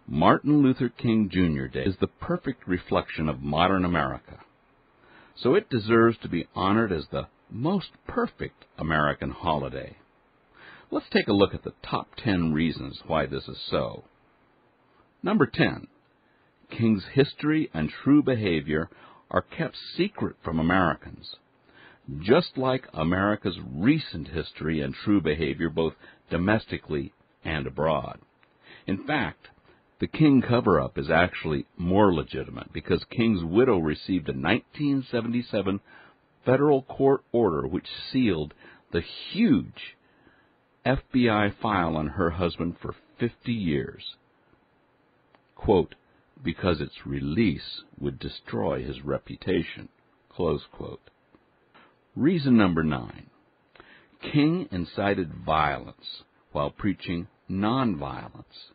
Martin Luther King Jr. Day is the perfect reflection of modern America, so it deserves to be honored as the most perfect American holiday. Let's take a look at the top 10 reasons why this is so. Number 10. King's history and true behavior are kept secret from Americans, just like America's recent history and true behavior both domestically and abroad. In fact, the King cover-up is actually more legitimate because King's widow received a 1977 federal court order which sealed the huge FBI file on her husband for 50 years. Quote, because its release would destroy his reputation. Close quote. Reason number 9. King incited violence while preaching nonviolence,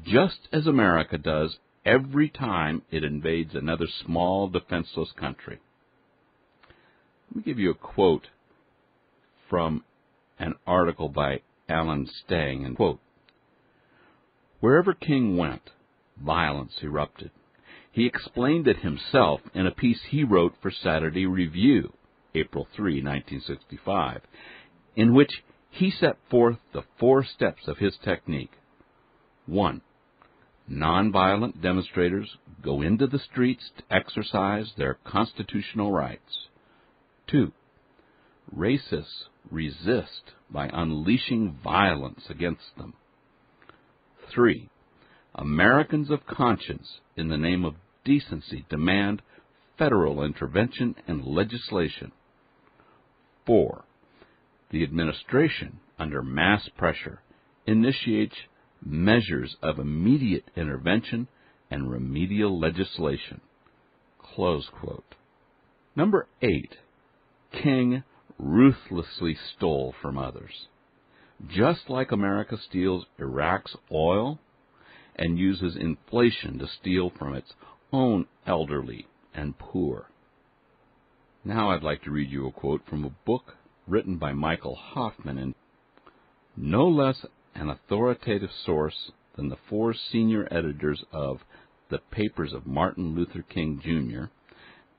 just as America does every time it invades another small, defenseless country. Let me give you a quote from an article by Alan Stang, and quote, wherever King went, violence erupted. He explained it himself in a piece he wrote for Saturday Review, April 3, 1965, in which he set forth the 4 steps of his technique. 1. Nonviolent demonstrators go into the streets to exercise their constitutional rights. 2. Racists resist by unleashing violence against them. 3. Americans of conscience, in the name of decency, demand federal intervention and legislation. 4. The administration, under mass pressure, initiates measures of immediate intervention and remedial legislation. Close quote. Number 8. King ruthlessly stole from others. Just like America steals Iraq's oil and uses inflation to steal from its own elderly and poor. Now I'd like to read you a quote from a book written by Michael Hoffman, and no less an authoritative source than the 4 senior editors of The Papers of Martin Luther King Jr.,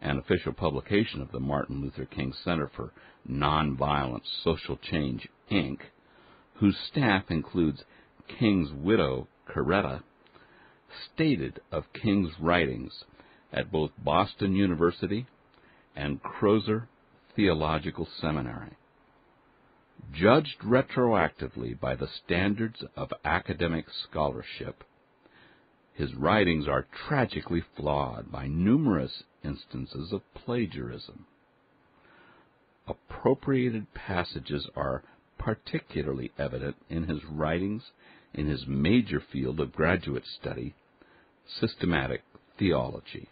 an official publication of the Martin Luther King Center for Nonviolent Social Change, Inc., whose staff includes King's widow, Coretta, stated of King's writings at both Boston University and Crozer Theological Seminary. Judged retroactively by the standards of academic scholarship, his writings are tragically flawed by numerous instances of plagiarism. Appropriated passages are particularly evident in his writings in his major field of graduate study, systematic theology.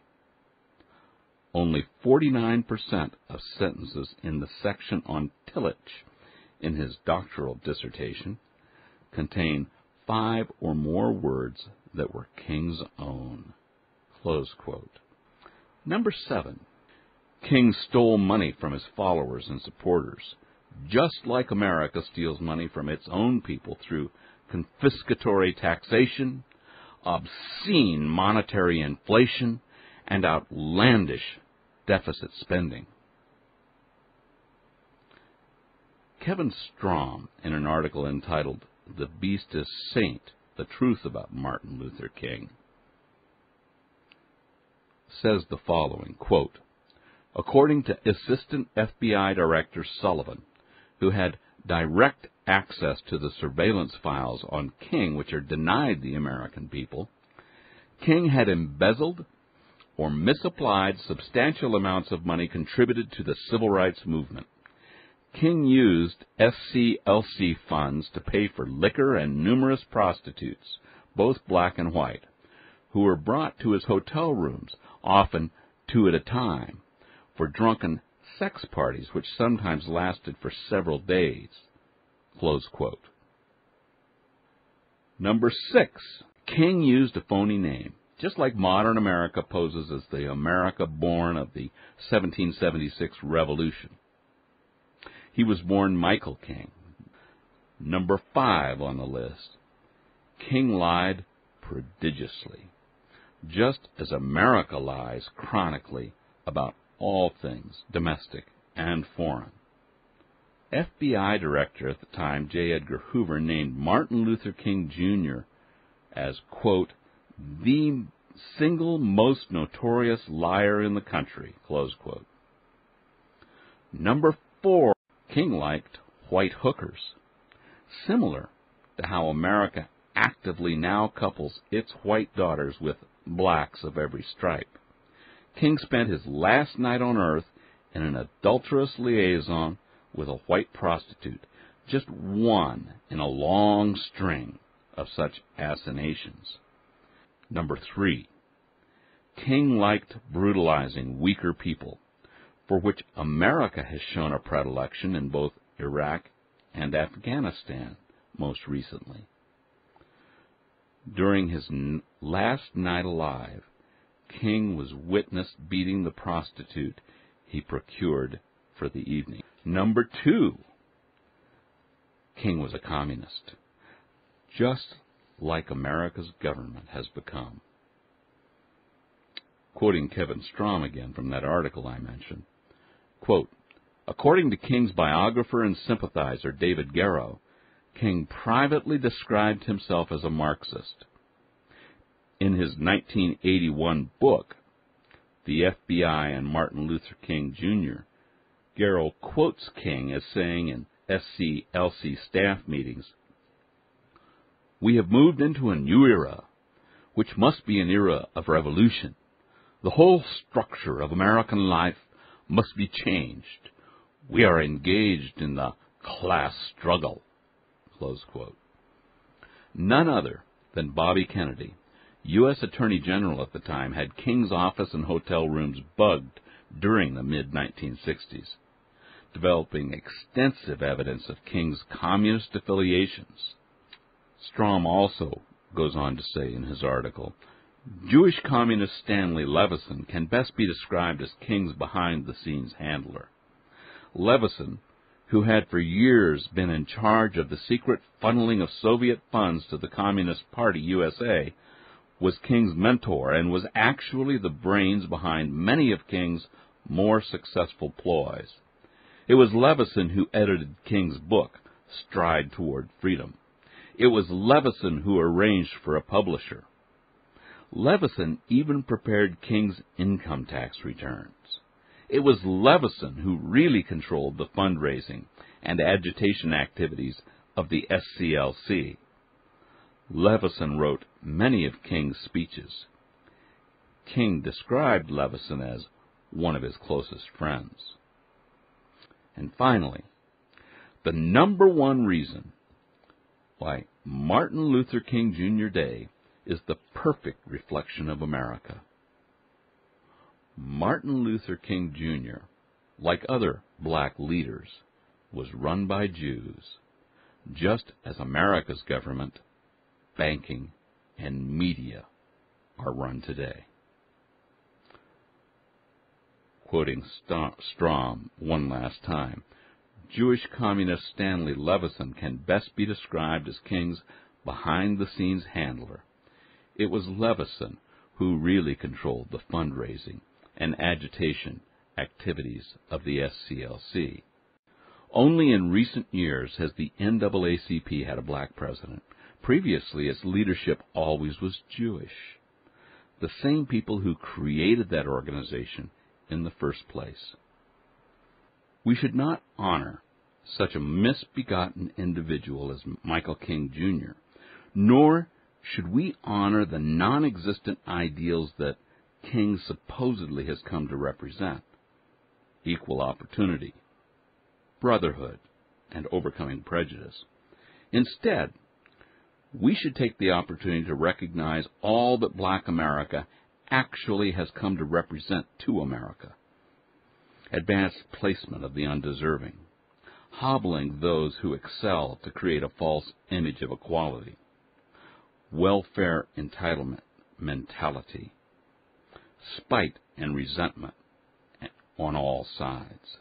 Only 49% of sentences in the section on tillage in his doctoral dissertation contain 5 or more words that were King's own. Close quote. Number 7. King stole money from his followers and supporters, just like America steals money from its own people through confiscatory taxation, obscene monetary inflation, and outlandish deficit spending. Kevin Strom, in an article entitled "The Beast is Saint, The Truth About Martin Luther King," says the following, quote, according to Assistant FBI Director Sullivan, who had direct access to the surveillance files on King which are denied the American people, King had embezzled or misapplied substantial amounts of money contributed to the civil rights movement. King used SCLC funds to pay for liquor and numerous prostitutes, both black and white, who were brought to his hotel rooms, often 2 at a time, for drunken sex parties which sometimes lasted for several days. Close quote. Number 6. King used a phony name, just like modern America poses as the America born of the 1776 Revolution. He was born Michael King. Number 5 on the list. King lied prodigiously, just as America lies chronically about all things domestic and foreign. FBI Director at the time, J. Edgar Hoover, named Martin Luther King Jr. as, quote, the single most notorious liar in the country, close quote. Number 4, King liked white hookers. Similar to how America actively now couples its white daughters with blacks of every stripe, King spent his last night on earth in an adulterous liaison with a white prostitute, just one in a long string of such assignations. Number 3, King liked brutalizing weaker people, for which America has shown a predilection in both Iraq and Afghanistan most recently. During his last night alive, King was witnessed beating the prostitute he procured for the evening. Number 2, King was a communist, just like America's government has become. Quoting Kevin Strom again from that article I mentioned, quote, according to King's biographer and sympathizer David Garrow, King privately described himself as a Marxist. In his 1981 book, The FBI and Martin Luther King Jr., Garrow quotes King as saying in SCLC staff meetings, we have moved into a new era, which must be an era of revolution. The whole structure of American life must be changed. We are engaged in the class struggle. Close quote. None other than Bobby Kennedy, U.S. Attorney General at the time, had King's office and hotel rooms bugged during the mid-1960s, developing extensive evidence of King's communist affiliations. Strom also goes on to say in his article, Jewish communist Stanley Levison can best be described as King's behind-the-scenes handler. Levison, who had for years been in charge of the secret funneling of Soviet funds to the Communist Party USA, was King's mentor and was actually the brains behind many of King's more successful ploys. It was Levison who edited King's book, Stride Toward Freedom. It was Levison who arranged for a publisher. Levison even prepared King's income tax returns. It was Levison who really controlled the fundraising and agitation activities of the SCLC. Levison wrote many of King's speeches. King described Levison as one of his closest friends. And finally, the number one reason why Martin Luther King Jr. Day is the perfect reflection of America. Martin Luther King Jr., like other black leaders, was run by Jews, just as America's government, banking, and media are run today. Quoting Strom one last time, Jewish communist Stanley Levison can best be described as King's behind-the-scenes handler. It was Levison who really controlled the fundraising and agitation activities of the SCLC. Only in recent years has the NAACP had a black president. Previously, its leadership always was Jewish, the same people who created that organization in the first place. We should not honor such a misbegotten individual as Michael King Jr., nor should we honor the non-existent ideals that King supposedly has come to represent: equal opportunity, brotherhood, and overcoming prejudice. Instead, we should take the opportunity to recognize all that black America actually has come to represent to America: advanced placement of the undeserving, hobbling those who excel to create a false image of equality, welfare entitlement mentality, spite and resentment on all sides.